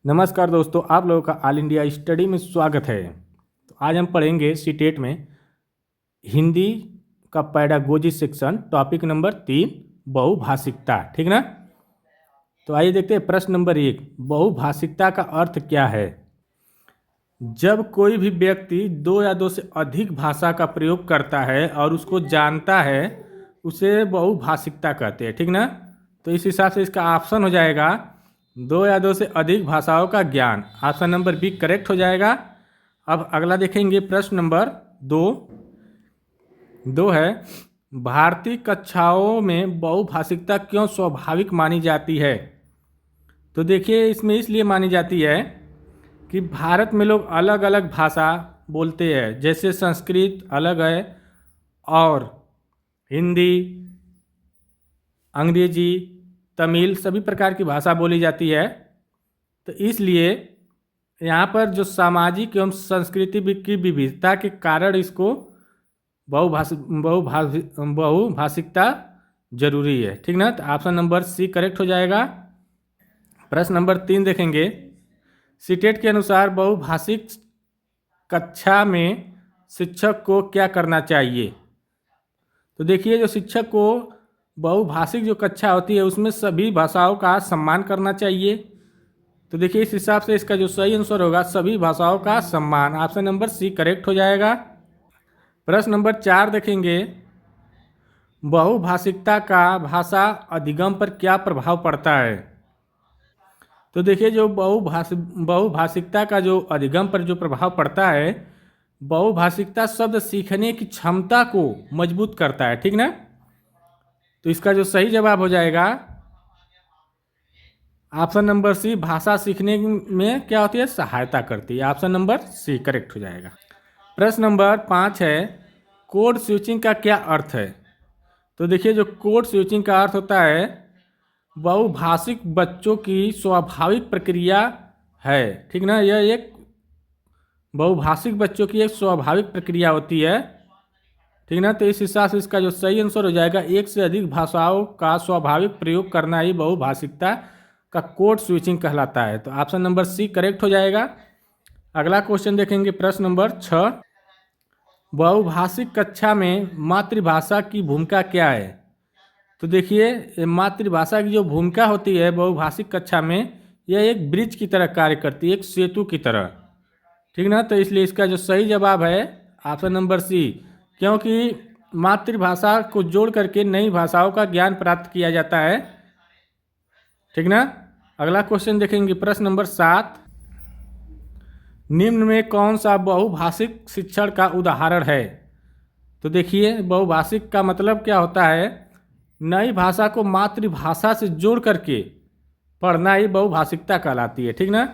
नमस्कार दोस्तों, आप लोगों का ऑल इंडिया स्टडी में स्वागत है। तो आज हम पढ़ेंगे सीटेट में हिंदी का पैडागोजी सेक्शन, टॉपिक नंबर 3, बहुभाषिकता। ठीक ना। तो आइए देखते हैं प्रश्न नंबर 1, बहुभाषिकता का अर्थ क्या है। जब कोई भी व्यक्ति दो या दो से अधिक भाषा का प्रयोग करता है और उसको जानता है, उसे बहुभाषिकता कहते हैं। ठीक ना। तो इस हिसाब से इसका ऑप्शन हो जाएगा दो या दो से अधिक भाषाओं का ज्ञान। ऑप्शन नंबर बी करेक्ट हो जाएगा। अब अगला देखेंगे प्रश्न नंबर 2 है, भारतीय कक्षाओं में बहुभाषिकता क्यों स्वाभाविक मानी जाती है। तो देखिए, इसमें इसलिए मानी जाती है कि भारत में लोग अलग अलग भाषा बोलते हैं, जैसे संस्कृत अलग है और हिंदी, अंग्रेजी, तमिल सभी प्रकार की भाषा बोली जाती है। तो इसलिए यहाँ पर जो सामाजिक एवं संस्कृति की विविधता के कारण इसको बहुभाषिकता जरूरी है। ठीक ना। तो ऑप्शन नंबर सी करेक्ट हो जाएगा। प्रश्न नंबर 3 देखेंगे, सीटेट के अनुसार बहुभाषिक कक्षा में शिक्षक को क्या करना चाहिए। तो देखिए, जो शिक्षक को बहुभाषिक जो कक्षा होती है उसमें सभी भाषाओं का सम्मान करना चाहिए। तो देखिए, इस हिसाब से इसका जो सही आंसर होगा सभी भाषाओं का सम्मान। ऑप्शन नंबर सी करेक्ट हो जाएगा। प्रश्न नंबर 4 देखेंगे, बहुभाषिकता का भाषा अधिगम पर क्या प्रभाव पड़ता है। तो देखिए, जो बहुभाषिकता का जो अधिगम पर जो प्रभाव पड़ता है, बहुभाषिकता शब्द सीखने की क्षमता को मजबूत करता है। ठीक ना। तो इसका जो सही जवाब हो जाएगा ऑप्शन नंबर सी, भाषा सीखने में क्या होती है, सहायता करती है। ऑप्शन नंबर सी करेक्ट हो जाएगा। प्रश्न नंबर 5 है, कोड स्विचिंग का क्या अर्थ है। तो देखिए, जो कोड स्विचिंग का अर्थ होता है, बहुभाषिक बच्चों की स्वाभाविक प्रक्रिया है। ठीक ना। यह एक बहुभाषिक बच्चों की एक स्वाभाविक प्रक्रिया होती है। ठीक ना। तो इस हिसाब से इसका जो सही आंसर हो जाएगा, एक से अधिक भाषाओं का स्वाभाविक प्रयोग करना ही बहुभाषिकता का कोड स्विचिंग कहलाता है। तो ऑप्शन नंबर सी करेक्ट हो जाएगा। अगला क्वेश्चन देखेंगे, प्रश्न नंबर 6, बहुभाषिक कक्षा में मातृभाषा की भूमिका क्या है। तो देखिए, मातृभाषा की जो भूमिका होती है बहुभाषिक कक्षा में, यह एक ब्रिज की तरह कार्य करती है, एक सेतु की तरह। ठीक ना। तो इसलिए इसका जो सही जवाब है ऑप्शन नंबर सी, क्योंकि मातृभाषा को जोड़ करके नई भाषाओं का ज्ञान प्राप्त किया जाता है। ठीक ना। अगला क्वेश्चन देखेंगे, प्रश्न नंबर 7, निम्न में कौन सा बहुभाषिक शिक्षण का उदाहरण है। तो देखिए, बहुभाषिक का मतलब क्या होता है, नई भाषा को मातृभाषा से जोड़ करके पढ़ना ही बहुभाषिकता कहलाती है। ठीक ना।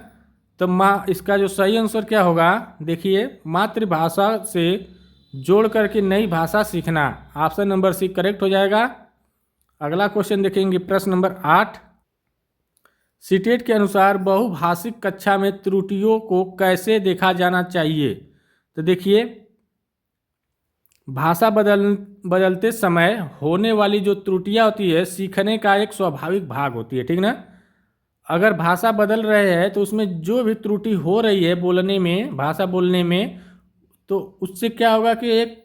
तो इसका जो सही आंसर क्या होगा, देखिए, मातृभाषा से जोड़ करके नई भाषा सीखना। ऑप्शन नंबर सी करेक्ट हो जाएगा। अगला क्वेश्चन देखेंगे, प्रश्न नंबर 8, सीटेट के अनुसार बहुभाषिक कक्षा में त्रुटियों को कैसे देखा जाना चाहिए। तो देखिए, भाषा बदलते समय होने वाली जो त्रुटियां होती है, सीखने का एक स्वाभाविक भाग होती है। ठीक ना। अगर भाषा बदल रहे हैं तो उसमें जो भी त्रुटि हो रही है बोलने में, भाषा बोलने में, तो उससे क्या होगा कि एक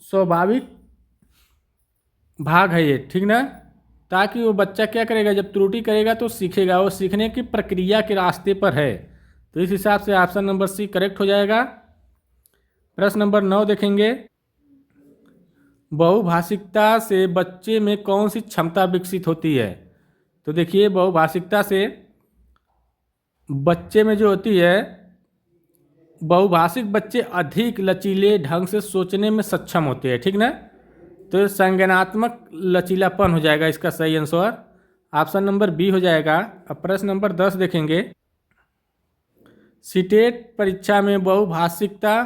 स्वाभाविक भाग है ये। ठीक ना। ताकि वो बच्चा क्या करेगा, जब त्रुटि करेगा तो सीखेगा, वो सीखने की प्रक्रिया के रास्ते पर है। तो इस हिसाब से ऑप्शन नंबर सी करेक्ट हो जाएगा। प्रश्न नंबर 9 देखेंगे, बहुभाषिकता से बच्चे में कौन सी क्षमता विकसित होती है। तो देखिए, बहुभाषिकता से बच्चे में जो होती है, बहुभाषिक बच्चे अधिक लचीले ढंग से सोचने में सक्षम होते हैं। ठीक ना। तो संज्ञानात्मक लचीलापन हो जाएगा इसका सही आंसर। ऑप्शन नंबर बी हो जाएगा। अब प्रश्न नंबर 10 देखेंगे, सीटेट परीक्षा में बहुभाषिकता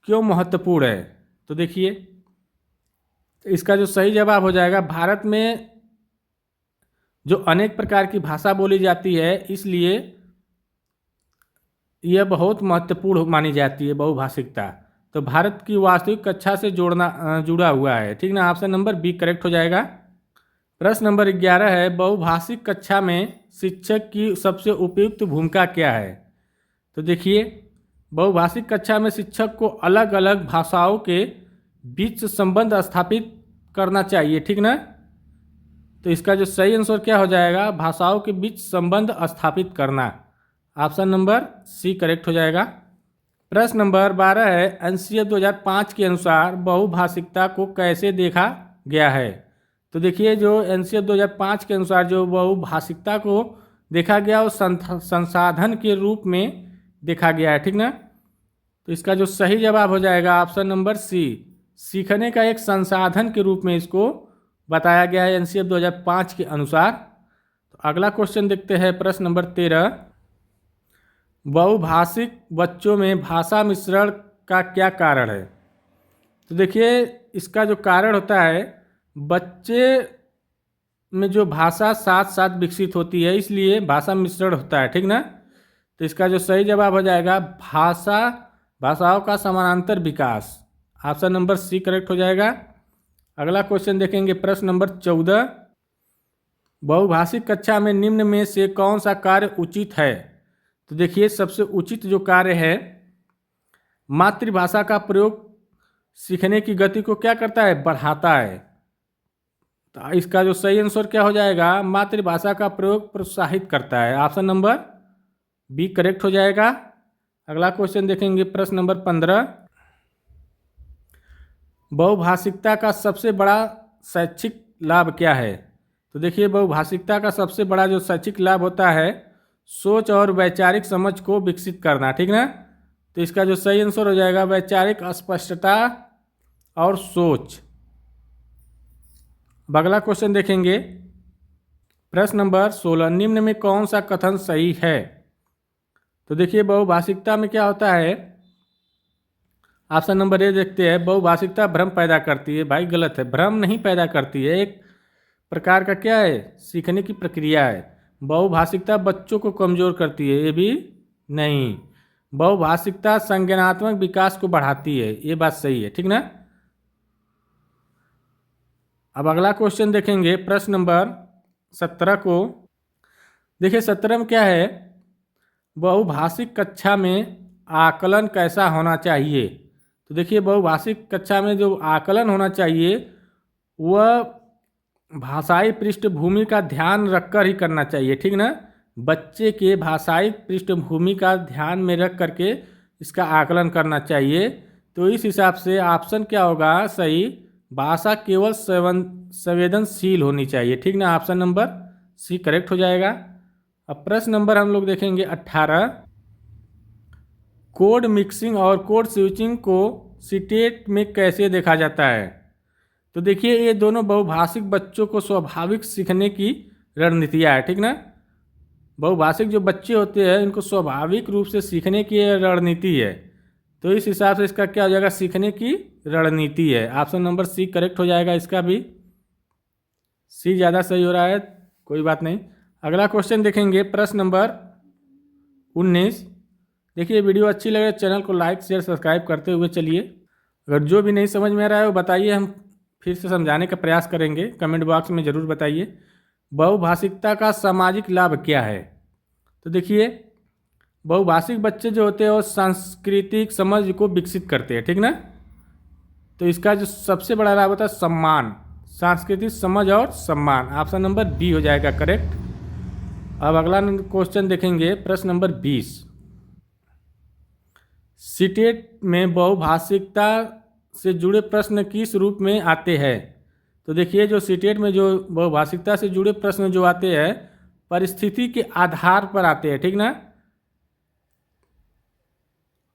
क्यों महत्वपूर्ण है। तो देखिए, इसका जो सही जवाब हो जाएगा, भारत में जो अनेक प्रकार की भाषा बोली जाती है, इसलिए यह बहुत महत्वपूर्ण मानी जाती है बहुभाषिकता। तो भारत की वास्तविक कक्षा से जुड़ा हुआ है। ठीक ना। ऑप्शन नंबर बी करेक्ट हो जाएगा। प्रश्न नंबर 11 है, बहुभाषिक कक्षा में शिक्षक की सबसे उपयुक्त भूमिका क्या है? तो देखिए, बहुभाषिक कक्षा में शिक्षक को अलग अलग भाषाओं के बीच संबंध स्थापित करना चाहिए, ठीक ना। तो इसका जो सही आंसर क्या हो जाएगा, भाषाओं के बीच संबंध स्थापित करना। ऑप्शन नंबर सी करेक्ट हो जाएगा। प्रश्न नंबर 12 है, एनसीएफ 2005 के अनुसार बहुभाषिकता को कैसे देखा गया है? तो देखिए, जो एनसीएफ 2005 के अनुसार जो बहुभाषिकता को देखा गया वो संसाधन के रूप में देखा गया है, ठीक ना। तो इसका जो सही जवाब हो जाएगा ऑप्शन नंबर सी, सीखने का एक संसाधन के रूप में इसको बताया गया है एनसीएफ 2005 के अनुसार। तो अगला क्वेश्चन देखते हैं, प्रश्न नंबर 13, बहुभाषिक बच्चों में भाषा मिश्रण का क्या कारण है? तो देखिए, इसका जो कारण होता है, बच्चे में जो भाषा साथ साथ विकसित होती है, इसलिए भाषा मिश्रण होता है, ठीक ना। तो इसका जो सही जवाब हो जाएगा भाषाओं का समानांतर विकास। ऑप्शन नंबर सी करेक्ट हो जाएगा। अगला क्वेश्चन देखेंगे, प्रश्न नंबर 14, बहुभाषिक कक्षा में निम्न में से कौन सा कार्य उचित है? तो देखिए, सबसे उचित जो कार्य है, मातृभाषा का प्रयोग सीखने की गति को क्या करता है, बढ़ाता है। तो इसका जो सही आंसर क्या हो जाएगा, मातृभाषा का प्रयोग प्रोत्साहित करता है। ऑप्शन नंबर बी करेक्ट हो जाएगा। अगला क्वेश्चन देखेंगे, प्रश्न नंबर 15, बहुभाषिकता का सबसे बड़ा शैक्षिक लाभ क्या है? तो देखिए, बहुभाषिकता का सबसे बड़ा जो शैक्षिक लाभ होता है, सोच और वैचारिक समझ को विकसित करना, ठीक ना। तो इसका जो सही आंसर हो जाएगा, वैचारिक स्पष्टता और सोच। अगला क्वेश्चन देखेंगे, प्रश्न नंबर 16, निम्न में कौन सा कथन सही है? तो देखिए, बहुभाषिकता में क्या होता है, ऑप्शन नंबर ए देखते हैं, बहुभाषिकता भ्रम पैदा करती है। भाई गलत है, भ्रम नहीं पैदा करती है, एक प्रकार का क्या है, सीखने की प्रक्रिया है। बहुभाषिकता बच्चों को कमज़ोर करती है, ये भी नहीं। बहुभाषिकता संज्ञानात्मक विकास को बढ़ाती है, ये बात सही है, ठीक ना। अब अगला क्वेश्चन देखेंगे, प्रश्न नंबर 17 को। देखिए, 17 में क्या है, बहुभाषिक कक्षा में आकलन कैसा होना चाहिए? तो देखिए, बहुभाषिक कक्षा में जो आकलन होना चाहिए वह भाषाई पृष्ठभूमि का ध्यान रखकर ही करना चाहिए, ठीक ना। बच्चे के भाषाई पृष्ठभूमि का ध्यान में रख करके इसका आकलन करना चाहिए। तो इस हिसाब से ऑप्शन क्या होगा सही, भाषा केवल संवेदनशील होनी चाहिए, ठीक ना। ऑप्शन नंबर सी करेक्ट हो जाएगा। अब प्रश्न नंबर हम लोग देखेंगे 18, कोड मिक्सिंग और कोड स्विचिंग को सीटेट में कैसे देखा जाता है? तो देखिए, ये दोनों बहुभाषिक बच्चों को स्वाभाविक सीखने की रणनीतियाँ है, ठीक ना। बहुभाषिक जो बच्चे होते हैं इनको स्वाभाविक रूप से सीखने की रणनीति है। तो इस हिसाब से इसका क्या हो जाएगा, सीखने की रणनीति है। ऑप्शन नंबर सी करेक्ट हो जाएगा। इसका भी सी ज़्यादा सही हो रहा है, कोई बात नहीं। अगला क्वेश्चन देखेंगे, प्रश्न नंबर 19। देखिए, वीडियो अच्छी लगे चैनल को लाइक शेयर सब्सक्राइब करते हुए चलिए। अगर जो भी नहीं समझ में आ रहा है वो बताइए, हम फिर से समझाने का प्रयास करेंगे, कमेंट बॉक्स में ज़रूर बताइए। बहुभाषिकता का सामाजिक लाभ क्या है? तो देखिए, बहुभाषिक बच्चे जो होते हैं वो सांस्कृतिक समझ को विकसित करते हैं, ठीक ना। तो इसका जो सबसे बड़ा लाभ होता है सम्मान, सांस्कृतिक समझ और सम्मान। ऑप्शन नंबर बी हो जाएगा करेक्ट। अब अगला क्वेश्चन देखेंगे, प्रश्न नंबर 20, सीटेट में बहुभाषिकता से जुड़े प्रश्न किस रूप में आते हैं? तो देखिए, जो सीटेट में जो बहुभाषिकता से जुड़े प्रश्न जो आते हैं परिस्थिति के आधार पर आते हैं, ठीक ना।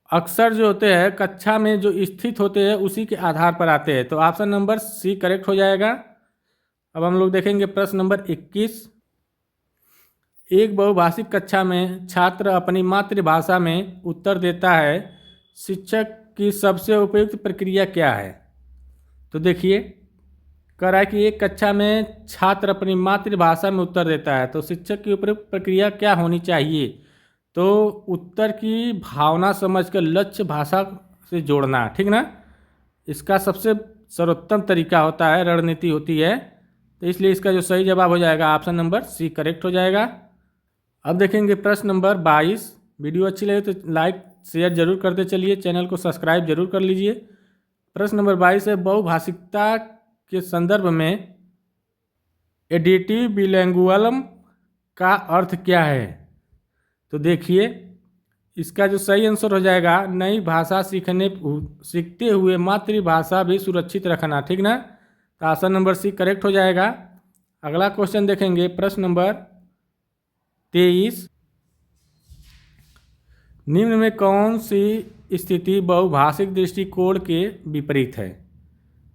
अक्सर जो होते हैं कक्षा में जो स्थित होते हैं उसी के आधार पर आते हैं। तो ऑप्शन नंबर सी करेक्ट हो जाएगा। अब हम लोग देखेंगे प्रश्न नंबर 21, एक बहुभाषिक कक्षा में छात्र अपनी मातृभाषा में उत्तर देता है, शिक्षक की सबसे उपयुक्त प्रक्रिया क्या है? तो देखिए, कह रहा है कि एक कक्षा में छात्र अपनी मातृभाषा में उत्तर देता है, तो शिक्षक की उपयुक्त प्रक्रिया क्या होनी चाहिए? तो उत्तर की भावना समझकर लक्ष्य भाषा से जोड़ना, ठीक ना। इसका सबसे सर्वोत्तम तरीका होता है, रणनीति होती है। तो तो इसलिए इसका जो सही जवाब हो जाएगा ऑप्शन नंबर सी करेक्ट हो जाएगा। अब देखेंगे प्रश्न नंबर 22। वीडियो अच्छी लगे तो लाइक शेयर जरूर करते चलिए, चैनल को सब्सक्राइब जरूर कर लीजिए। प्रश्न नंबर 22 है, बहुभाषिकता के संदर्भ में एडिटिव बिलिंगुअलिज्म का अर्थ क्या है? तो देखिए इसका जो सही आंसर हो जाएगा नई भाषा सीखते हुए मातृभाषा भी सुरक्षित रखना, ठीक ना। तो ऑप्शन नंबर सी करेक्ट हो जाएगा। अगला क्वेश्चन देखेंगे प्रश्न नंबर 23। निम्न में कौन सी स्थिति बहुभाषिक दृष्टिकोण के विपरीत है?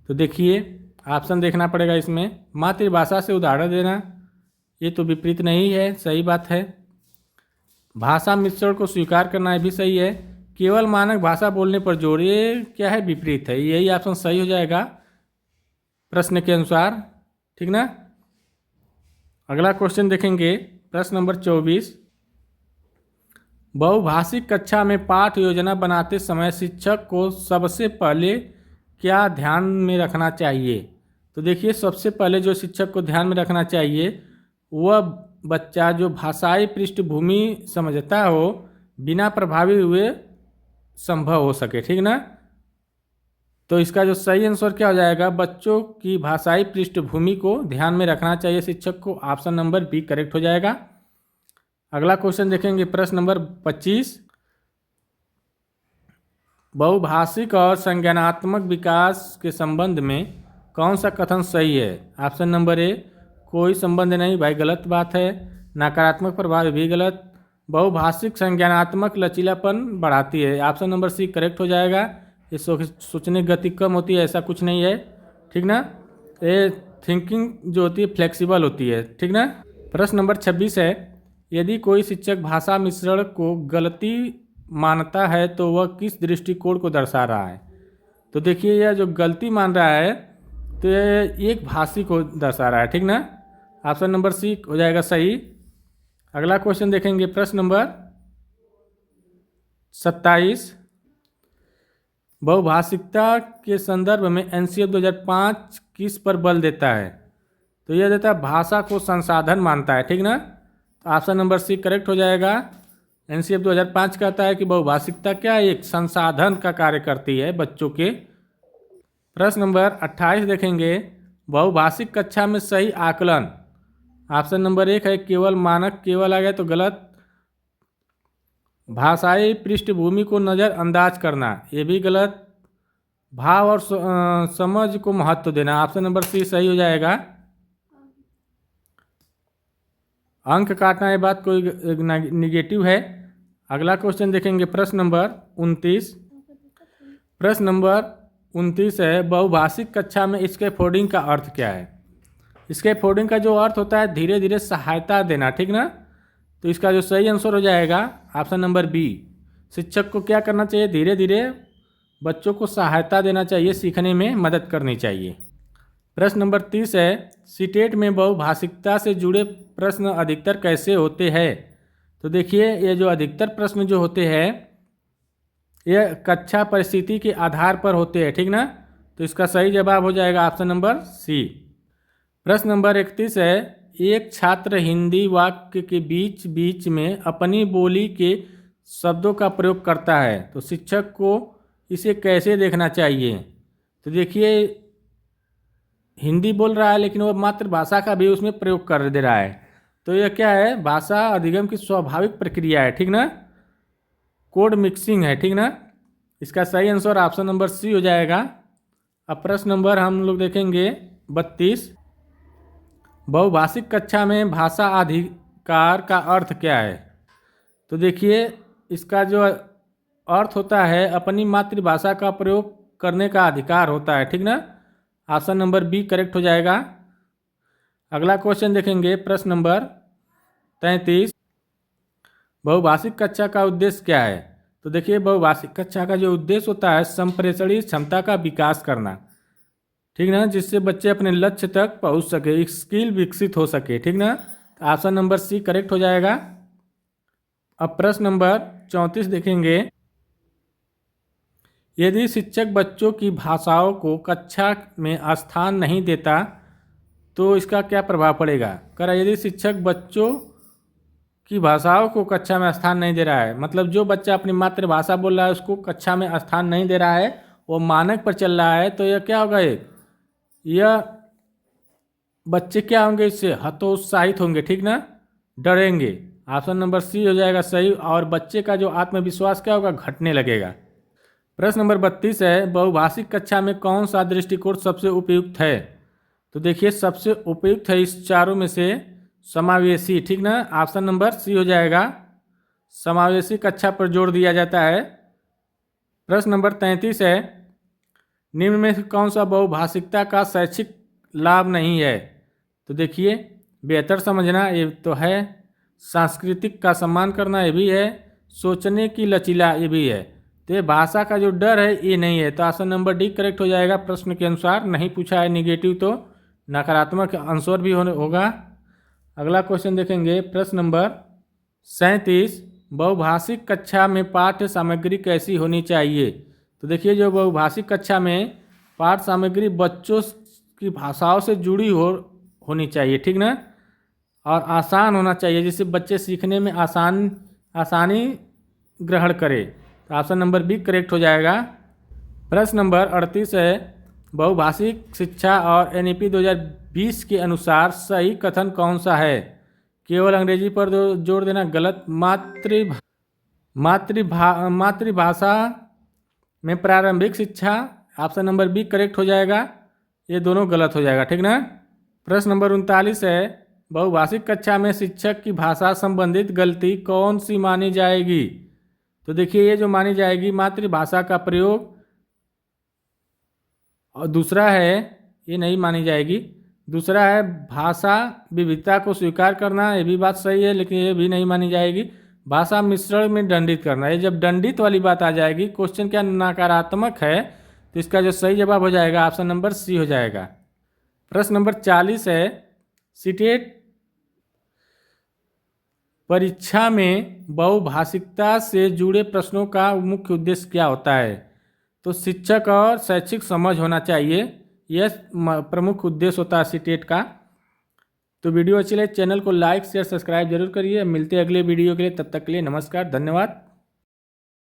तो देखिए ऑप्शन देखना पड़ेगा इसमें। मातृभाषा से उदाहरण देना, ये तो विपरीत नहीं है, सही बात है। भाषा मिश्रण को स्वीकार करना भी सही है। केवल मानक भाषा बोलने पर जोर, ये क्या है? विपरीत है। यही ऑप्शन सही हो जाएगा प्रश्न के अनुसार, ठीक ना। अगला क्वेश्चन देखेंगे प्रश्न नंबर 24। बहुभाषिक कक्षा में पाठ योजना बनाते समय शिक्षक को सबसे पहले क्या ध्यान में रखना चाहिए? तो देखिए सबसे पहले जो शिक्षक को ध्यान में रखना चाहिए वह बच्चा जो भाषाई पृष्ठभूमि समझता हो बिना प्रभावी हुए संभव हो सके, ठीक ना। तो इसका जो सही आंसर क्या हो जाएगा? बच्चों की भाषाई पृष्ठभूमि को ध्यान में रखना चाहिए शिक्षक को। ऑप्शन नंबर बी करेक्ट हो जाएगा। अगला क्वेश्चन देखेंगे प्रश्न नंबर 25। बहुभाषिक और संज्ञानात्मक विकास के संबंध में कौन सा कथन सही है? ऑप्शन नंबर ए कोई संबंध नहीं, भाई गलत बात है। नकारात्मक प्रभाव भी गलत। बहुभाषिक संज्ञानात्मक लचीलापन बढ़ाती है, ऑप्शन नंबर सी करेक्ट हो जाएगा। ये सोचने की गति कम होती है, ऐसा कुछ नहीं है, ठीक ना। ये थिंकिंग जो होती है फ्लेक्सिबल होती है, ठीक ना। प्रश्न नंबर 26 है, यदि कोई शिक्षक भाषा मिश्रण को गलती मानता है तो वह किस दृष्टिकोण को दर्शा रहा है? तो देखिए यह जो गलती मान रहा है तो यह एक भाषी को दर्शा रहा है, ठीक ना। ऑप्शन नंबर सी हो जाएगा सही। अगला क्वेश्चन देखेंगे प्रश्न नंबर 27। बहुभाषिकता के संदर्भ में एनसीएफ 2005 किस पर बल देता है? तो यह देता है भाषा को संसाधन मानता है, ठीक ना। तो ऑप्शन नंबर सी करेक्ट हो जाएगा। एनसीएफ 2005 कहता है कि बहुभाषिकता क्या एक संसाधन का कार्य करती है बच्चों के। प्रश्न नंबर 28 देखेंगे, बहुभाषिक कक्षा में सही आकलन। ऑप्शन नंबर 1 है केवल मानक, केवल आ गया तो गलत। भाषाई पृष्ठभूमि को नज़रअंदाज करना, ये भी गलत। भाव और समझ को महत्व देना, ऑप्शन नंबर सी सही हो जाएगा। अंक काटना, ये बात कोई निगेटिव है। अगला क्वेश्चन देखेंगे प्रश्न नंबर 29। प्रश्न नंबर 29 है, बहुभाषिक कक्षा में स्कैफोल्डिंग का अर्थ क्या है? स्कैफोल्डिंग का जो अर्थ होता है धीरे धीरे सहायता देना, ठीक ना। तो इसका जो सही आंसर हो जाएगा ऑप्शन नंबर बी। शिक्षक को क्या करना चाहिए? धीरे धीरे बच्चों को सहायता देना चाहिए, सीखने में मदद करनी चाहिए। प्रश्न नंबर 30 है, सीटेट में बहुभाषिकता से जुड़े प्रश्न अधिकतर कैसे होते हैं? तो देखिए ये जो अधिकतर प्रश्न जो होते हैं ये कक्षा परिस्थिति के आधार पर होते हैं, ठीक ना। तो इसका सही जवाब हो जाएगा ऑप्शन नंबर सी। प्रश्न नंबर 31 है, एक छात्र हिंदी वाक्य के बीच बीच में अपनी बोली के शब्दों का प्रयोग करता है, तो शिक्षक को इसे कैसे देखना चाहिए? तो देखिए हिंदी बोल रहा है लेकिन वो मातृभाषा का भी उसमें प्रयोग कर दे रहा है, तो यह क्या है? भाषा अधिगम की स्वाभाविक प्रक्रिया है, ठीक ना। कोड मिक्सिंग है, ठीक ना। इसका सही आंसर ऑप्शन नंबर सी हो जाएगा। अब प्रश्न नंबर हम लोग देखेंगे 32। बहुभाषिक कक्षा में भाषा अधिकार का अर्थ क्या है? तो देखिए इसका जो अर्थ होता है अपनी मातृभाषा का प्रयोग करने का अधिकार होता है, ठीक ना। ऑप्शन नंबर बी करेक्ट हो जाएगा। अगला क्वेश्चन देखेंगे प्रश्न नंबर 33। बहुभाषिक कक्षा का उद्देश्य क्या है? तो देखिए बहुभाषिक कक्षा का जो उद्देश्य होता है संप्रेषणीय क्षमता का विकास करना, ठीक ना, जिससे बच्चे अपने लक्ष्य तक पहुंच सके, स्किल विकसित हो सके, ठीक ना। ऑप्शन नंबर सी करेक्ट हो जाएगा। अब प्रश्न नंबर 34 देखेंगे, यदि शिक्षक बच्चों की भाषाओं को कक्षा में स्थान नहीं देता तो इसका क्या प्रभाव पड़ेगा। करा यदि शिक्षक बच्चों की भाषाओं को कक्षा में स्थान नहीं दे रहा है, मतलब जो बच्चा अपनी मातृभाषा बोल रहा है उसको कक्षा में स्थान नहीं दे रहा है, वो मानक पर चल रहा है, तो यह क्या होगा, यह बच्चे क्या होंगे, इससे हतोत्साहित होंगे, ठीक ना, डरेंगे। ऑप्शन नंबर सी हो जाएगा सही। और बच्चे का जो आत्मविश्वास क्या होगा, घटने लगेगा। प्रश्न नंबर 32 है, बहुभाषिक कक्षा में कौन सा दृष्टिकोण सबसे उपयुक्त है। तो देखिए सबसे उपयुक्त है इस चारों में से समावेशी, ठीक ना, ऑप्शन नंबर सी हो जाएगा। समावेशी कक्षा पर जोर दिया जाता है। प्रश्न नंबर 33 है, निम्न में से कौन सा बहुभाषिकता का शैक्षिक लाभ नहीं है। तो देखिए बेहतर समझना ये तो है, सांस्कृतिक का सम्मान करना ये भी है, सोचने की लचीला ये भी है। तो ये भाषा का जो डर है ये नहीं है, तो ऑप्शन नंबर डी करेक्ट हो जाएगा। प्रश्न के अनुसार नहीं पूछा है निगेटिव, तो नकारात्मक आंसर भी होगा। अगला क्वेश्चन देखेंगे, प्रश्न नंबर 37, बहुभाषिक कक्षा में पाठ्य सामग्री कैसी होनी चाहिए। तो देखिए जो बहुभाषिक कक्षा में पाठ्य सामग्री बच्चों की भाषाओं से जुड़ी होनी चाहिए, ठीक ना, और आसान होना चाहिए, जिससे बच्चे सीखने में आसानी ग्रहण करें। तो ऑप्शन नंबर बी करेक्ट हो जाएगा। प्रश्न नंबर 38 है, बहुभाषिक शिक्षा और एनईपी 2020 के अनुसार सही कथन कौन सा है। केवल अंग्रेजी पर जोर देना गलत। मातृभाषा में प्रारंभिक शिक्षा, ऑप्शन नंबर बी करेक्ट हो जाएगा। ये दोनों गलत हो जाएगा, ठीक ना। प्रश्न नंबर 39 है, बहुभाषिक कक्षा में शिक्षक की भाषा संबंधित गलती कौन सी मानी जाएगी। तो देखिए ये जो मानी जाएगी मातृभाषा का प्रयोग, और दूसरा है ये नहीं मानी जाएगी। दूसरा है भाषा विविधता को स्वीकार करना, ये भी बात सही है, लेकिन ये भी नहीं मानी जाएगी। भाषा मिश्रण में दंडित करना, ये जब दंडित वाली बात आ जाएगी, क्वेश्चन क्या नकारात्मक है, तो इसका जो सही जवाब हो जाएगा ऑप्शन नंबर सी हो जाएगा। प्रश्न नंबर 40 है, सीटेट परीक्षा में बहुभाषिकता से जुड़े प्रश्नों का मुख्य उद्देश्य क्या होता है। तो शिक्षक और शैक्षिक समझ होना चाहिए, यह प्रमुख उद्देश्य होता है सीटेट का। तो वीडियो अच्छी लगे चैनल को लाइक शेयर सब्सक्राइब जरूर करिए। मिलते हैं अगले वीडियो के लिए, तब तक के लिए नमस्कार, धन्यवाद।